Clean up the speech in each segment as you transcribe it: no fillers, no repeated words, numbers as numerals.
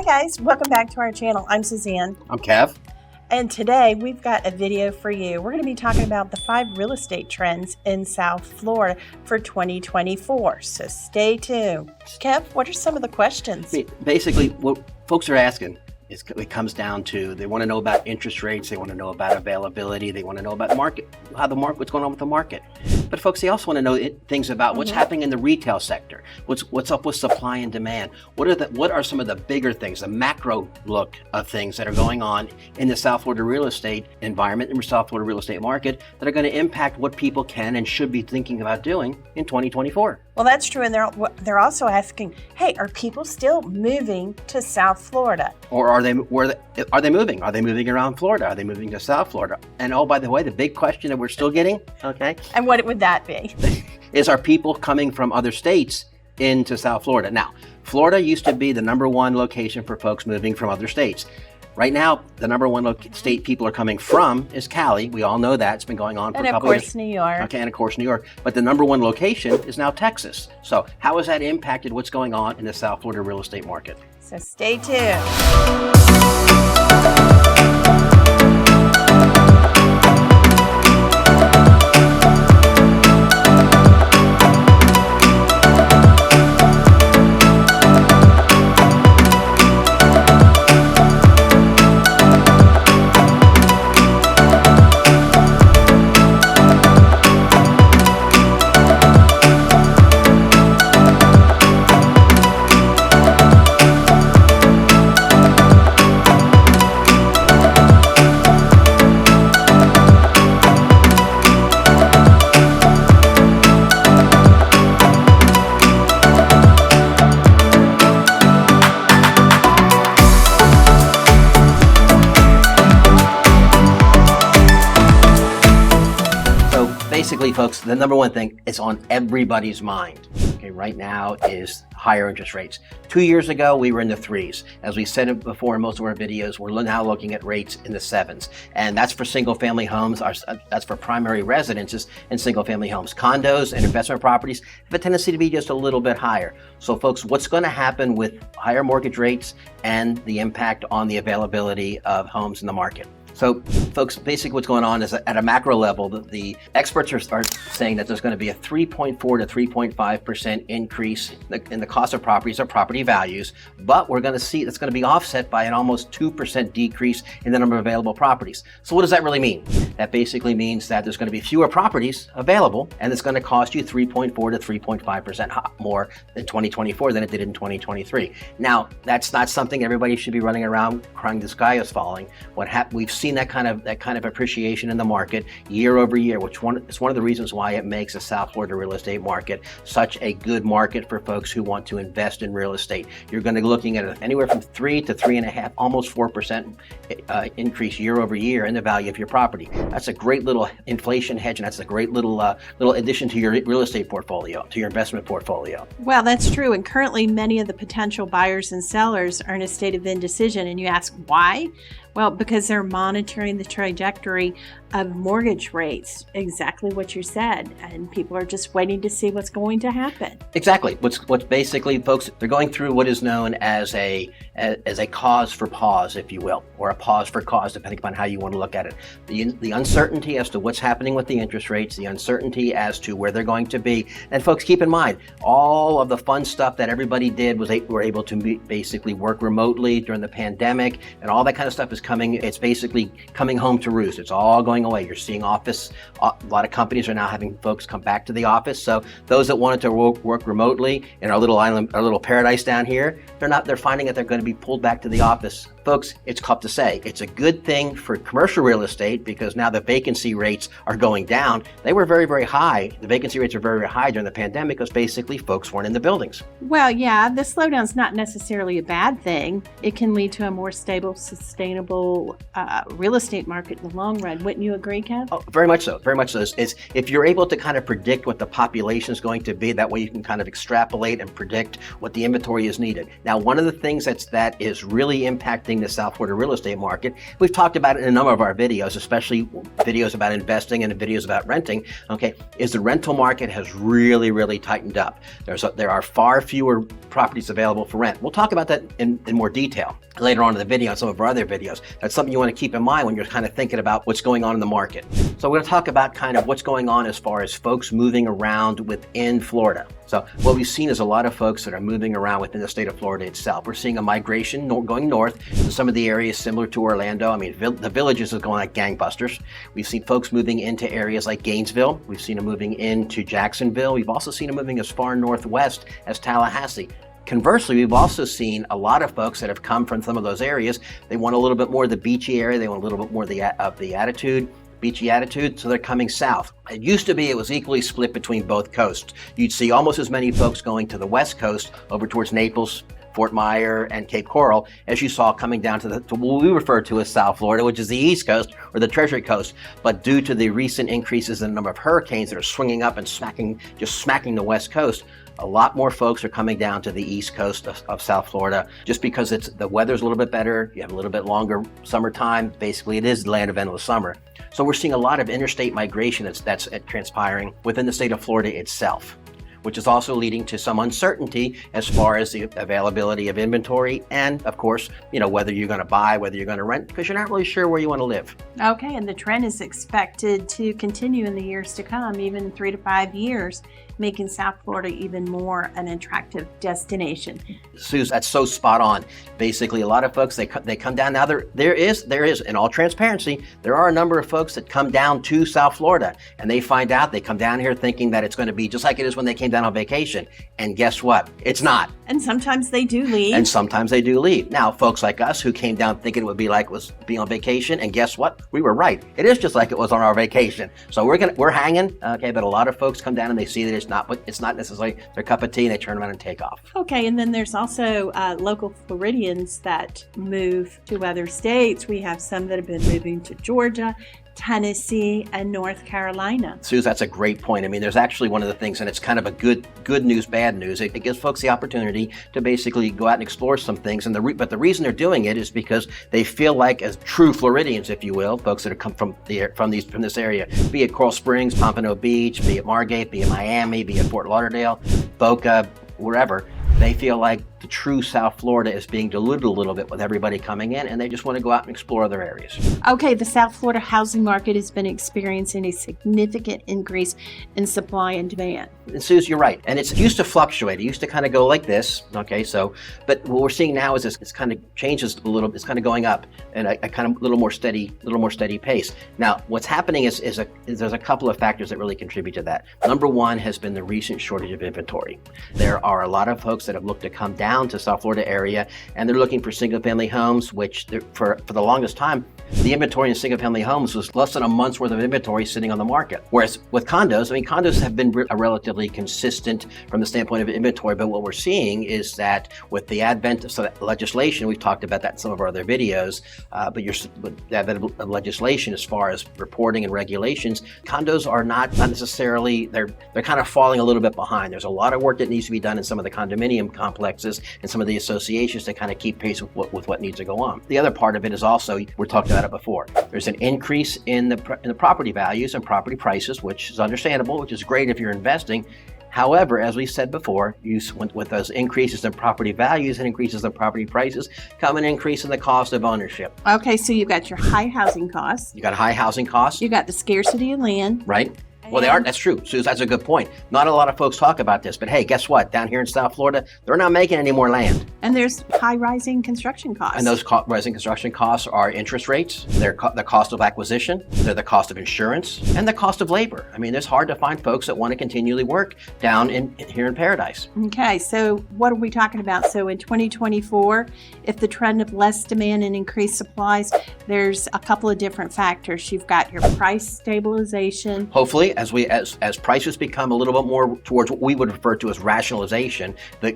guys, welcome back to our channel. I'm Suzanne. I'm Kev. And today we've got a video for you. We're going to be talking about the 5 real estate trends in South Florida for 2024. So stay tuned. Kev, what are some of the questions? Basically, what folks are asking is it comes down to they want to know about interest rates, they want to know about availability, they want to know about what's going on with the market. But folks, they also want to know things about what's happening in the retail sector. What's up with supply and demand? What are some of the bigger things, the macro look of things that are going on in the South Florida real estate environment, in the South Florida real estate market that are going to impact what people can and should be thinking about doing in 2024? Well, that's true. And they're also asking, hey, are people still moving to South Florida? Or are they moving? Are they moving around Florida? Are they moving to South Florida? And oh, by the way, the big question that we're still getting, okay? And what would that be? Is are people coming from other states into South Florida? Now, Florida used to be the #1 location for folks moving from other states. Right now, the #1 state people are coming from is Cali. We all know that. It's been going on for a couple years. And of course, New York. Okay, and of course, New York. But the #1 location is now Texas. So how has that impacted what's going on in the South Florida real estate market? So stay tuned. Basically, folks, the #1 thing is on everybody's mind, okay, right now is higher interest rates. 2 years ago, we were in the 3s. As we said it before in most of our videos, we're now looking at rates in the 7s. And that's for single-family homes, that's for primary residences and single-family homes. Condos and investment properties have a tendency to be just a little bit higher. So folks, what's going to happen with higher mortgage rates and the impact on the availability of homes in the market? So folks, basically what's going on is at a macro level, the experts are saying that there's going to be a 3.4 to 3.5% increase in the cost of properties or property values, but we're going to see that's going to be offset by an almost 2% decrease in the number of available properties. So what does that really mean? That basically means that there's going to be fewer properties available, and it's going to cost you 3.4 to 3.5% more in 2024 than it did in 2023. Now, that's not something everybody should be running around crying the sky is falling. We've seen that kind of appreciation in the market year over year, which is one of the reasons why it makes the South Florida real estate market such a good market for folks who want to invest in real estate. You're going to be looking at anywhere from 3 to 3.5, almost 4% increase year over year in the value of your property. That's a great little inflation hedge, and that's a great little addition to your real estate portfolio, to your investment portfolio. Well, that's true. And currently, many of the potential buyers and sellers are in a state of indecision. And you ask why? Well, because they're monitoring the trajectory of mortgage rates, exactly what you said, and people are just waiting to see what's going to happen. Exactly. What's basically, folks, they're going through what is known as a cause for pause, if you will, or a pause for cause, depending upon how you want to look at it. The uncertainty as to what's happening with the interest rates, the uncertainty as to where they're going to be, and folks, keep in mind, all of the fun stuff that everybody did were able to basically work remotely during the pandemic, and all that kind of stuff is it's basically coming home to roost. It's all going away. You're seeing a lot of companies are now having folks come back to the office. So those that wanted to work remotely in our little island, our little paradise down here, they're finding that they're going to be pulled back to the office. Folks, it's tough to say. It's a good thing for commercial real estate because now the vacancy rates are going down. They were very, very high. The vacancy rates are very, very high during the pandemic because basically folks weren't in the buildings. Well, yeah, the slowdown's not necessarily a bad thing. It can lead to a more stable, sustainable real estate market in the long run. Wouldn't you agree, Kev? Oh, very much so. Very much so. It's if you're able to kind of predict what the population is going to be, that way you can kind of extrapolate and predict what the inventory is needed. Now, one of the things that is really impacting affecting the South Florida real estate market. We've talked about it in a number of our videos, especially videos about investing and videos about renting, okay, is the rental market has really, really tightened up. There are far fewer properties available for rent. We'll talk about that in more detail later on in the video and some of our other videos. That's something you want to keep in mind when you're kind of thinking about what's going on in the market. So we're going to talk about kind of what's going on as far as folks moving around within Florida. So what we've seen is a lot of folks that are moving around within the state of Florida itself. We're seeing a migration going north to some of the areas similar to Orlando. I mean, the villages are going like gangbusters. We've seen folks moving into areas like Gainesville. We've seen them moving into Jacksonville. We've also seen them moving as far northwest as Tallahassee. Conversely, we've also seen a lot of folks that have come from some of those areas. They want a little bit more of the beachy area. They want a little bit more of the beachy attitude, so they're coming south. It used to be it was equally split between both coasts. You'd see almost as many folks going to the west coast over towards Naples, Fort Myer, and Cape Coral as you saw coming down to what we refer to as South Florida, which is the East Coast or the Treasury Coast. But due to the recent increases in the number of hurricanes that are swinging up and smacking the West Coast, a lot more folks are coming down to the East Coast of South Florida just because the weather's a little bit better. You have a little bit longer summertime. Basically, it is the land of endless summer. So we're seeing a lot of interstate migration that's transpiring within the state of Florida itself, which is also leading to some uncertainty as far as the availability of inventory and, of course, whether you're going to buy, whether you're going to rent, because you're not really sure where you want to live. Okay, and the trend is expected to continue in the years to come, even 3 to 5 years, making South Florida even more an attractive destination. Suz, that's so spot on. Basically, a lot of folks, they come down. Now, there is, in all transparency, there are a number of folks that come down to South Florida, and they come down here thinking that it's going to be just like it is when they came down on vacation. And guess what? It's not. And sometimes they do leave. Now, folks like us who came down thinking it would be like being on vacation, and guess what? We were right. It is just like it was on our vacation. So we're hanging, okay, but a lot of folks come down and they see that it's not necessarily their cup of tea, and they turn around and take off. Okay, and then there's also local Floridians that move to other states. We have some that have been moving to Georgia, Tennessee, and North Carolina. Suz, that's a great point. I mean, there's actually one of the things, and it's kind of a good news, bad news. It gives folks the opportunity to basically go out and explore some things. But the reason they're doing it is because they feel like, as true Floridians, if you will, folks that have come from this area, be it Coral Springs, Pompano Beach, be it Margate, be it Miami, be it Fort Lauderdale, Boca, wherever, they feel like the true South Florida is being diluted a little bit with everybody coming in, and they just want to go out and explore other areas. Okay, the South Florida housing market has been experiencing a significant increase in supply and demand. And Suz, you're right. And it used to fluctuate. It used to kind of go like this. Okay, but what we're seeing now is it's kind of changes a little. It's kind of going up and a kind of little more steady pace. Now, what's happening is there's a couple of factors that really contribute to that. Number one has been the recent shortage of inventory. There are a lot of folks that have looked to come down to South Florida area, and they're looking for single-family homes, which for the longest time, the inventory in single-family homes was less than a month's worth of inventory sitting on the market. Whereas with condos, condos have been relatively consistent from the standpoint of inventory, but what we're seeing is that with the advent of legislation, we've talked about that in some of our other videos, with the advent of legislation as far as reporting and regulations, condos are not necessarily, they're kind of falling a little bit behind. There's a lot of work that needs to be done in some of the condominium complexes and some of the associations to kind of keep pace with what needs to go on. The other part of it is also, we're talking about it before, there's an increase in the property values and property prices, which is understandable, which is great if you're investing. However, as we said before, with those increases in property values and increases in property prices come an increase in the cost of ownership. Okay, so you've got your high housing costs. You got high housing costs. You got the scarcity of land. Right. Well, they are. That's true. Suz, that's a good point. Not a lot of folks talk about this, but hey, guess what? Down here in South Florida, they're not making any more land. And there's high rising construction costs. And those rising construction costs are interest rates, they're the cost of acquisition, they're the cost of insurance, and the cost of labor. It's hard to find folks that want to continually work down here in Paradise. Okay, so what are we talking about? So in 2024, if the trend of less demand and increased supplies, there's a couple of different factors. You've got your price stabilization. Hopefully, as prices become a little bit more towards what we would refer to as rationalization, the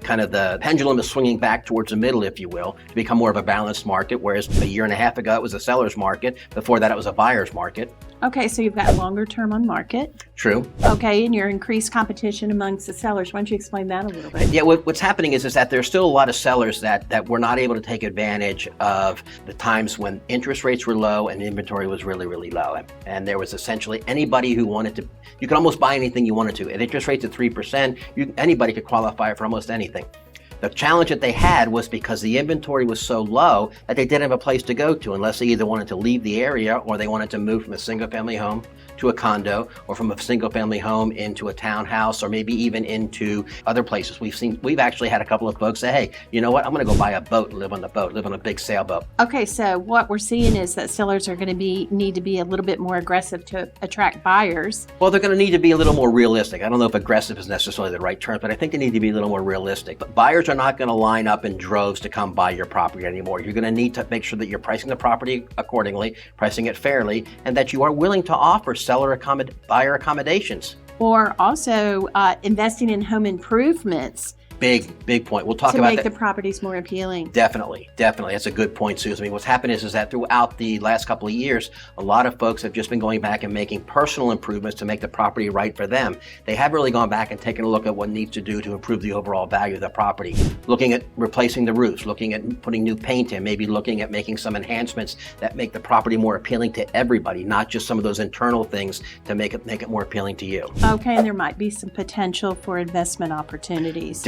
pendulum is swinging back towards the middle, if you will, to become more of a balanced market, whereas a year and a half ago it was a seller's market. Before that it was a buyer's market. Okay, so you've got longer term on market. True. Okay, and your increased competition amongst the sellers. Why don't you explain that a little bit? Yeah, what's happening is that there's still a lot of sellers that were not able to take advantage of the times when interest rates were low and inventory was really, really low. And there was essentially anybody who wanted to, you could almost buy anything you wanted to. At interest rates at 3%, anybody could qualify for almost anything. The challenge that they had was because the inventory was so low that they didn't have a place to go to unless they either wanted to leave the area or they wanted to move from a single family home to a condo, or from a single family home into a townhouse, or maybe even into other places. We've actually had a couple of folks say, hey, you know what, I'm gonna go buy a boat and live on the boat, live on a big sailboat. Okay, so what we're seeing is that sellers are gonna need to be a little bit more aggressive to attract buyers. Well, they're gonna need to be a little more realistic. I don't know if aggressive is necessarily the right term, but I think they need to be a little more realistic. But buyers are not gonna line up in droves to come buy your property anymore. You're gonna need to make sure that you're pricing the property accordingly, pricing it fairly, and that you are willing to offer buyer accommodations. Or also investing in home improvements. Big point. We'll talk about about to make that. the properties more appealing. Definitely. That's a good point, Susan. I mean, what's happened is that throughout the last couple of years, a lot of folks have just been going back and making personal improvements to make the property right for them. They haven't really gone back and taken a look at what needs to do to improve the overall value of the property. Looking at replacing the roofs, looking at putting new paint in, maybe looking at making some enhancements that make the property more appealing to everybody, not just some of those internal things to make it more appealing to you. Okay, and there might be some potential for investment opportunities.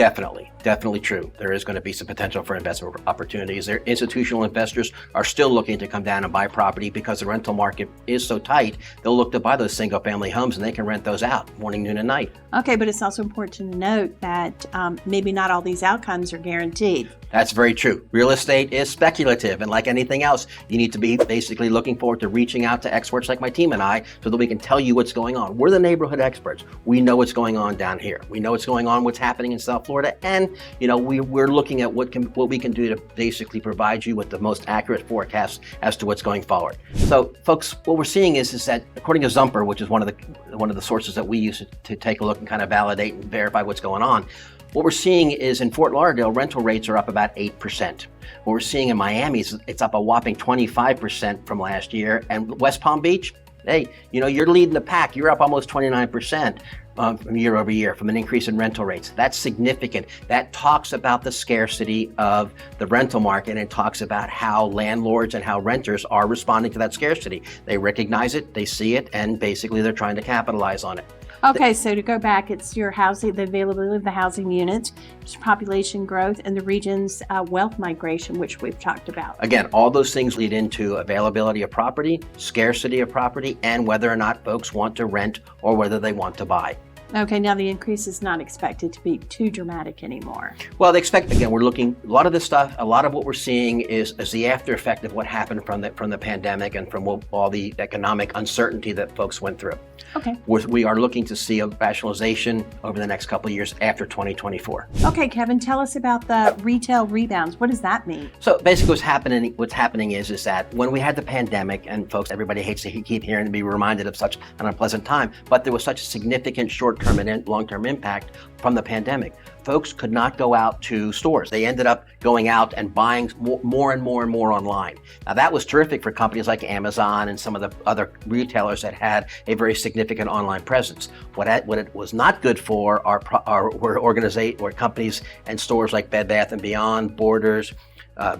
Definitely true. There is going to be some potential for investment opportunities. Their institutional investors are still looking to come down and buy property because the rental market is so tight. They'll look to buy those single family homes and they can rent those out morning, noon, and night. Okay, but it's also important to note that maybe not all these outcomes are guaranteed. That's very true. Real estate is speculative, and like anything else, you need to be basically looking forward to reaching out to experts like my team and I so that we can tell you what's going on. We're the neighborhood experts. We know what's going on down here. We know what's going on, what's happening in South Florida, and we're looking at what we can do to basically provide you with the most accurate forecast as to what's going forward. So, folks, what we're seeing is that according to Zumper, which is one of the sources that we use to take a look and kind of validate and verify what's going on, what we're seeing is in Fort Lauderdale, rental rates are up about 8%. What we're seeing in Miami is it's up a whopping 25% from last year. And West Palm Beach, hey, you're leading the pack. You're up almost 29% from year over year from an increase in rental rates. That's significant. That talks about the scarcity of the rental market, and talks about how landlords and how renters are responding to that scarcity. They recognize it, they see it, and basically they're trying to capitalize on it. Okay, so to go back, it's your housing, the availability of the housing units, population growth, and the region's wealth migration, which we've talked about. Again, all those things lead into availability of property, scarcity of property, and whether or not folks want to rent or whether they want to buy. Okay, now the increase is not expected to be too dramatic anymore. Well, we're looking, a lot of this stuff, a lot of what we're seeing is the after effect of what happened from the pandemic and from all the economic uncertainty that folks went through. Okay. We are looking to see a rationalization over the next couple of years after 2024. Okay, Kevin, tell us about the retail rebounds. What does that mean? So basically what's happening is that when we had the pandemic, and folks, everybody hates to keep hearing and be reminded of such an unpleasant time, but there was such a significant short-term and long-term impact from the pandemic. Folks could not go out to stores. They ended up going out and buying more and more online. Now that was terrific for companies like Amazon and some of the other retailers that had a very significant online presence. What it was not good for were companies and stores like Bed Bath & Beyond, Borders,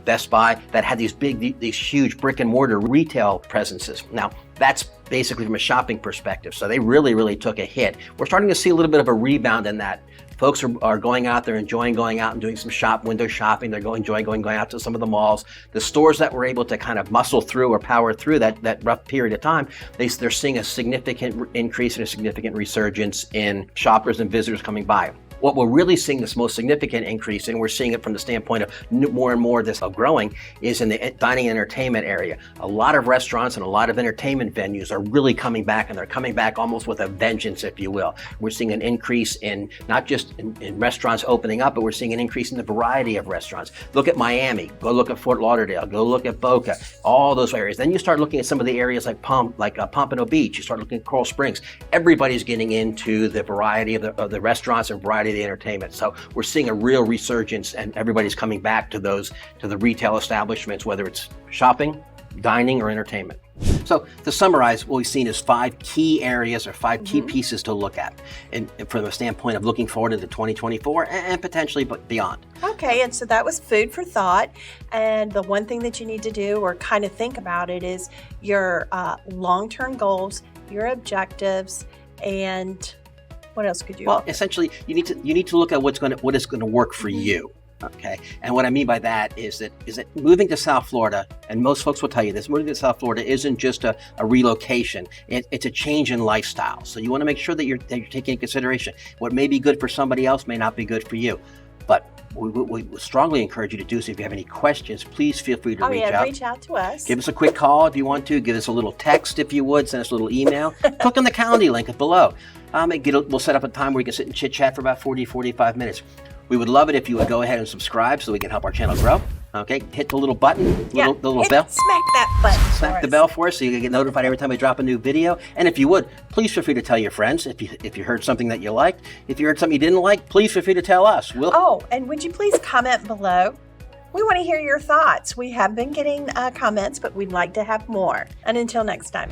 Best Buy, that had these huge brick and mortar retail presences. Now that's basically from a shopping perspective. So they really took a hit. We're starting to see a little bit of a rebound in that. Folks are going out, they're enjoying going out and doing some window shopping. They're going out to some of the malls. The stores that were able to kind of muscle through or power through that rough period of time, they're seeing a significant increase and a significant resurgence in shoppers and visitors coming by. What we're really seeing this most significant increase, and we're seeing it from the standpoint of more and more this growing, is in the dining and entertainment area. A lot of restaurants and a lot of entertainment venues are really coming back, and they're coming back almost with a vengeance, if you will. We're seeing an increase in not just in restaurants opening up, but we're seeing an increase in the variety of restaurants. Look at Miami, go look at Fort Lauderdale, go look at Boca, all those areas. Then you start looking at some of the areas like Pompano Beach, you start looking at Coral Springs. Everybody's getting into the variety of the restaurants and variety of the entertainment. So we're seeing a real resurgence, and everybody's coming back to the retail establishments, whether it's shopping, dining, or entertainment. So to summarize, what we've seen is 5 key areas or 5 key pieces to look at, and from a standpoint of looking forward into 2024 and potentially beyond. Okay, and so that was food for thought. And the one thing that you need to do or kind of think about it is your long-term goals, your objectives, and what else could you offer? Essentially, you need to look at what is going to work for you. Okay, and what I mean by that is that moving to South Florida, and most folks will tell you this, moving to South Florida isn't just a relocation, it's a change in lifestyle. So you want to make sure that you're taking into consideration what may be good for somebody else may not be good for you. But we strongly encourage you to do so. If you have any questions, please feel free to reach out. Reach out to us. Give us a quick call if you want to. Give us a little text if you would. Send us a little email. Click on the calendar link below. We'll set up a time where we can sit and chit chat for about 45 minutes. We would love it if you would go ahead and subscribe so we can help our channel grow. Okay, hit the little button, the little bell. Smack that button. Smack the bell for us so you can get notified every time we drop a new video. And if you would, please feel free to tell your friends if you heard something that you liked. If you heard something you didn't like, please feel free to tell us. And would you please comment below? We want to hear your thoughts. We have been getting comments, but we'd like to have more. And until next time.